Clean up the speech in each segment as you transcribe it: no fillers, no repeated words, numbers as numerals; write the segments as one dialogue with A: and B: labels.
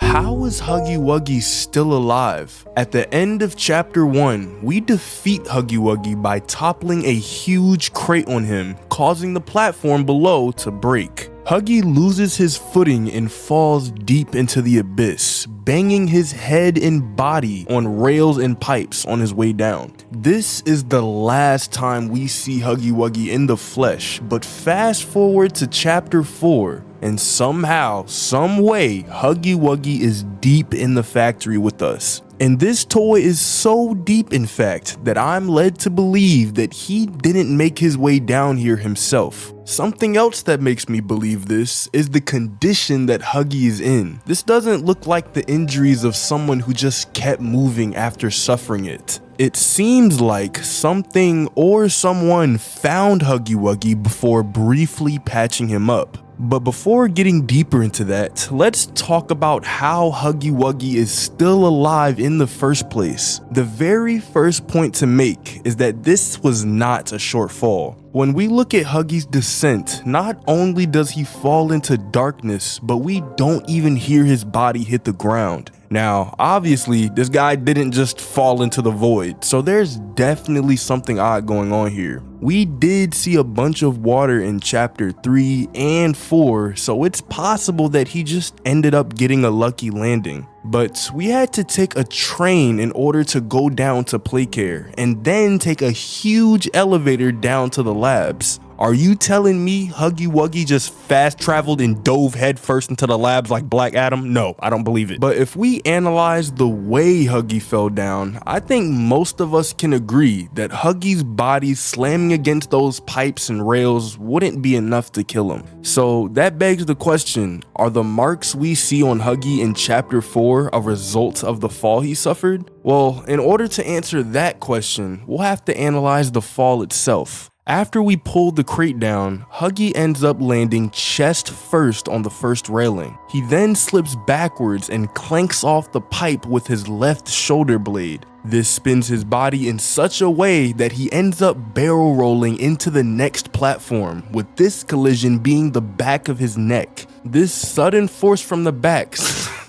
A: How is Huggy Wuggy still alive? At the end of chapter 1, we defeat Huggy Wuggy by toppling a huge crate on him, causing the platform below to break. Huggy loses his footing and falls deep into the abyss, banging his head and body on rails and pipes on his way down. This is the last time we see Huggy Wuggy in the flesh, but fast forward to chapter 4, and somehow, some way, Huggy Wuggy is deep in the factory with us. And this toy is so deep, in fact, that I'm led to believe that he didn't make his way down here himself. Something else that makes me believe this is the condition that Huggy is in. This doesn't look like the injuries of someone who just kept moving after suffering it. It seems like something or someone found Huggy Wuggy before briefly patching him up. But before getting deeper into that, let's talk about how Huggy Wuggy is still alive in the first place. The very first point to make is that this was not a short fall. When we look at Huggy's descent, not only does he fall into darkness, but we don't even hear his body hit the ground. Now, obviously, this guy didn't just fall into the void, so there's definitely something odd going on here. We did see a bunch of water in chapter 3 and 4, so it's possible that he just ended up getting a lucky landing. But we had to take a train in order to go down to Playcare, and then take a huge elevator down to the labs. Are you telling me Huggy Wuggy just fast traveled and dove headfirst into the labs like Black Adam? No, I don't believe it. But if we analyze the way Huggy fell down, I think most of us can agree that Huggy's body slamming against those pipes and rails wouldn't be enough to kill him. So that begs the question, are the marks we see on Huggy in chapter 4 a result of the fall he suffered? Well, in order to answer that question, we'll have to analyze the fall itself. After we pulled the crate down, Huggy ends up landing chest first on the first railing. He then slips backwards and clanks off the pipe with his left shoulder blade. This spins his body in such a way that he ends up barrel rolling into the next platform, with this collision being the back of his neck. This sudden force from the back sends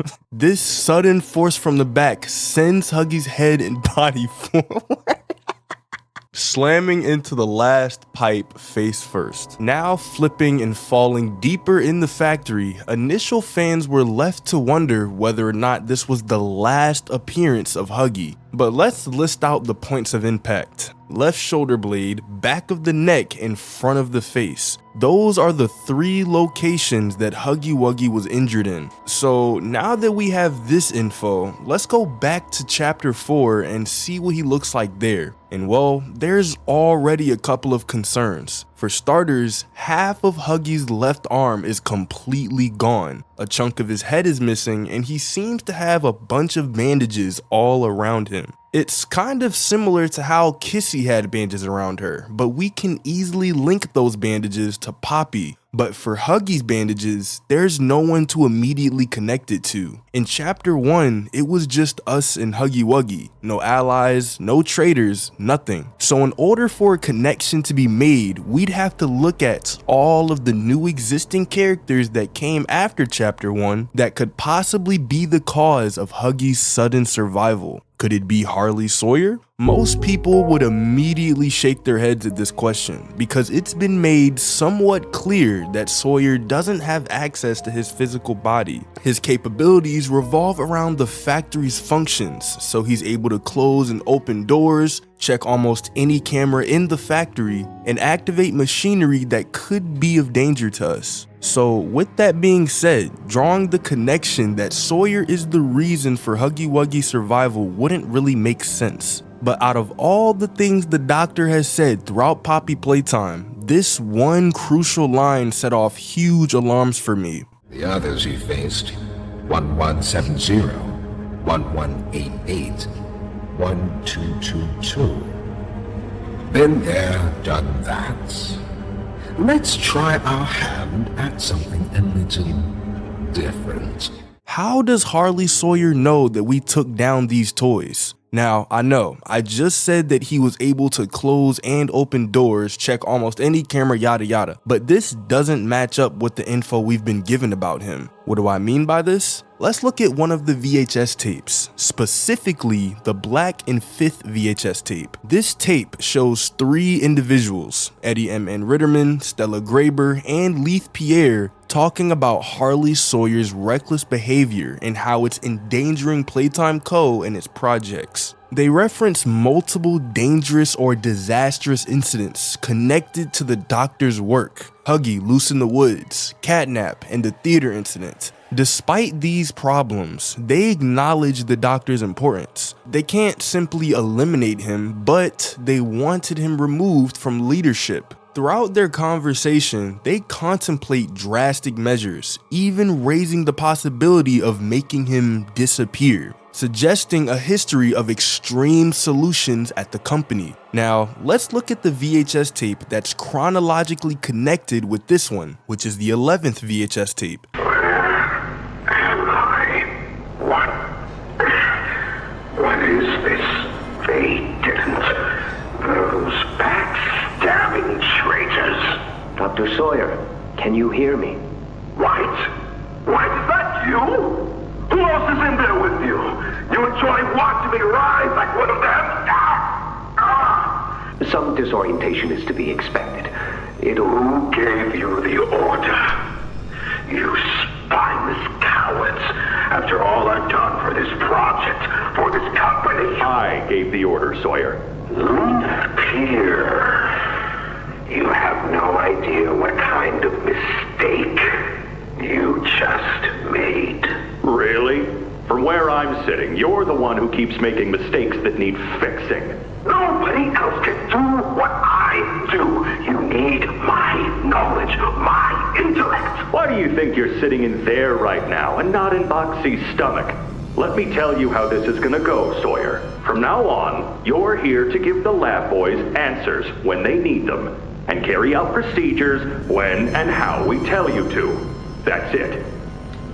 A: Huggy's head and body forward, slamming into the last pipe face first. Now flipping and falling deeper in the factory, initial fans were left to wonder whether or not this was the last appearance of Huggy. But let's list out the points of impact. Left shoulder blade, back of the neck, and front of the face. Those are the 3 locations that Huggy Wuggy was injured in. So now that we have this info, let's go back to chapter 4 and see what he looks like there. And well, there's already a couple of concerns. For starters, half of Huggy's left arm is completely gone. A chunk of his head is missing, and he seems to have a bunch of bandages all around him. It's kind of similar to how Kissy had bandages around her, but we can easily link those bandages to Poppy. But for Huggy's bandages, there's no one to immediately connect it to. In chapter 1, it was just us and Huggy Wuggy. No allies, no traitors, nothing. So in order for a connection to be made, we'd have to look at all of the new existing characters that came after chapter 1 that could possibly be the cause of Huggy's sudden survival. Could it be Harley Sawyer? Most people would immediately shake their heads at this question because it's been made somewhat clear that Sawyer doesn't have access to his physical body. His capabilities revolve around the factory's functions, so he's able to close and open doors, check almost any camera in the factory, and activate machinery that could be of danger to us. So with that being said, drawing the connection that Sawyer is the reason for Huggy Wuggy's survival wouldn't really make sense. But out of all the things the doctor has said throughout Poppy playtime, this one crucial line set off huge alarms for me.
B: The others he faced, 1170, 1188, 1222. Been there, done that. Let's try our hand at something a little different.
A: How does Harley Sawyer know that we took down these toys? Now, I know, I just said that he was able to close and open doors, check almost any camera, yada yada, but this doesn't match up with the info we've been given about him. What do I mean by this? Let's look at one of the VHS tapes, specifically the black and 5th VHS tape. This tape shows 3 individuals, Eddie M.N. Ritterman, Stella Graber, and Leith Pierre, talking about Harley Sawyer's reckless behavior and how it's endangering Playtime Co. and its projects. They reference multiple dangerous or disastrous incidents connected to the Doctor's work: Huggy loose in the woods, Catnap, and the theater incident. Despite these problems, they acknowledge the Doctor's importance. They can't simply eliminate him, but they wanted him removed from leadership. Throughout their conversation, they contemplate drastic measures, even raising the possibility of making him disappear, suggesting a history of extreme solutions at the company. Now, let's look at the VHS tape that's chronologically connected with this one, which is the 11th VHS tape.
B: What is this fate and those backstabbing traitors?
C: Dr. Sawyer, can you hear me?
B: White? White, is that you? Who else is in there with you? You enjoy watching me rise like one of them?
C: Some disorientation is to be expected.
B: Who gave you the order? You spineless cowards. After all I've done for this project, for this company.
D: I gave the order, Sawyer.
B: Pierre, you have no idea what kind of mistake you just made.
D: Really? From where I'm sitting, you're the one who keeps making mistakes that need fixing.
B: Nobody else can do what I do. You need my knowledge, my intellect.
D: Why do you think you're sitting in there right now and not in Boxy's stomach? Let me tell you how this is gonna go, Sawyer. From now on, you're here to give the lab boys answers when they need them, and carry out procedures when and how we tell you to. That's it.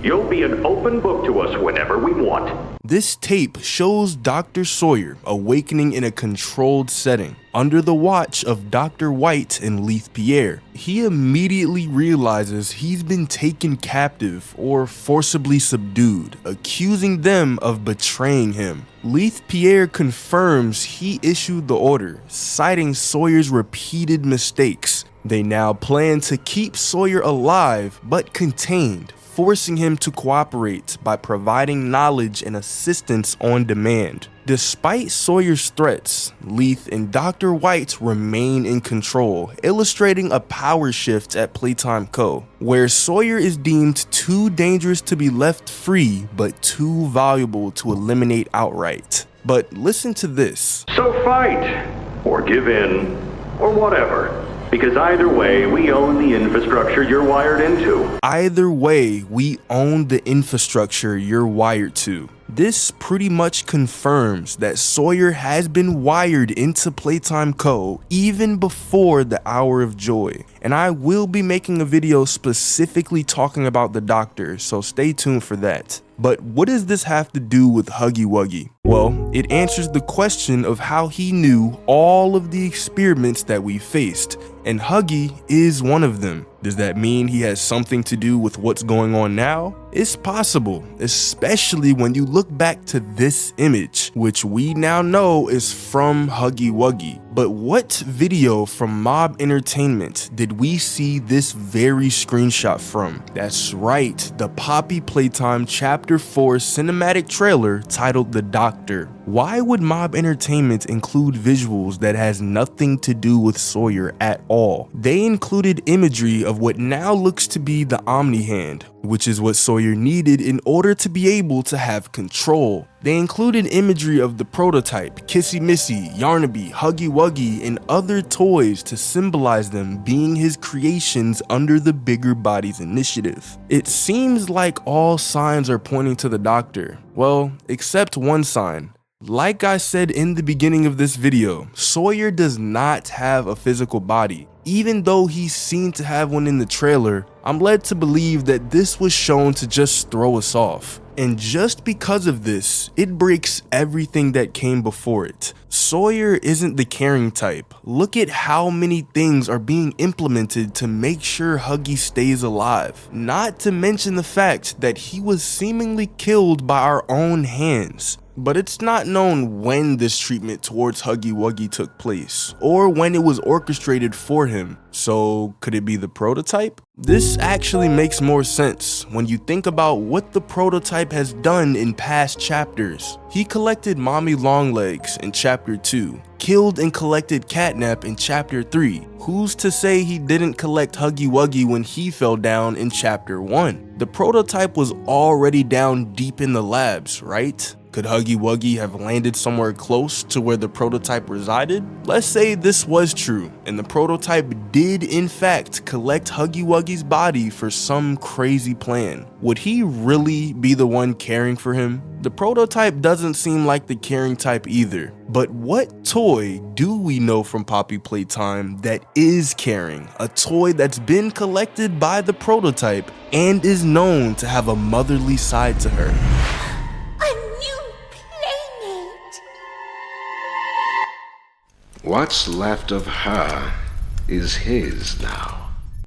D: You'll be an open book to us whenever we want.
A: This tape shows Dr. Sawyer awakening in a controlled setting, under the watch of Dr. White and Leith Pierre. He immediately realizes he's been taken captive or forcibly subdued, accusing them of betraying him. Leith Pierre confirms he issued the order, citing Sawyer's repeated mistakes. They now plan to keep Sawyer alive but contained, forcing him to cooperate by providing knowledge and assistance on demand. Despite Sawyer's threats, Leith and Dr. White remain in control, illustrating a power shift at Playtime Co., where Sawyer is deemed too dangerous to be left free, but too valuable to eliminate outright. But listen to this.
D: So fight, or give in, or whatever. Because either way, we own the infrastructure you're wired into.
A: Either way, we own the infrastructure you're wired to. This pretty much confirms that Sawyer has been wired into Playtime Co. even before the Hour of Joy. And I will be making a video specifically talking about the Doctor, so stay tuned for that. But what does this have to do with Huggy Wuggy? Well, it answers the question of how he knew all of the experiments that we faced, and Huggy is one of them. Does that mean he has something to do with what's going on now? It's possible, especially when you look back to this image, which we now know is from Huggy Wuggy. But what video from Mob Entertainment did we see this very screenshot from? That's right, the Poppy Playtime Chapter 4 cinematic trailer titled The Doctor. Why would Mob Entertainment include visuals that has nothing to do with Sawyer at all? They included imagery of what now looks to be the Omni Hand, which is what Sawyer needed in order to be able to have control. They included imagery of the prototype, Kissy Missy, Yarnaby, Huggy Wuggy, and other toys to symbolize them being his creations under the Bigger Bodies initiative. It seems like all signs are pointing to the Doctor. Well, except one sign. Like I said in the beginning of this video, Sawyer does not have a physical body. Even though he's seen to have one in the trailer, I'm led to believe that this was shown to just throw us off. And just because of this, it breaks everything that came before it. Sawyer isn't the caring type. Look at how many things are being implemented to make sure Huggy stays alive. Not to mention the fact that he was seemingly killed by our own hands. But it's not known when this treatment towards Huggy Wuggy took place, or when it was orchestrated for him. So could it be the prototype? This actually makes more sense when you think about what the prototype has done in past chapters. He collected Mommy Longlegs in chapter 2, killed and collected Catnap in chapter 3. Who's to say he didn't collect Huggy Wuggy when he fell down in chapter 1? The prototype was already down deep in the labs, right? Could Huggy Wuggy have landed somewhere close to where the prototype resided? Let's say this was true, and the prototype did in fact collect Huggy Wuggy's body for some crazy plan. Would he really be the one caring for him? The prototype doesn't seem like the caring type either. But what toy do we know from Poppy Playtime that is caring? A toy that's been collected by the prototype and is known to have a motherly side to her.
B: What's left of her is his now.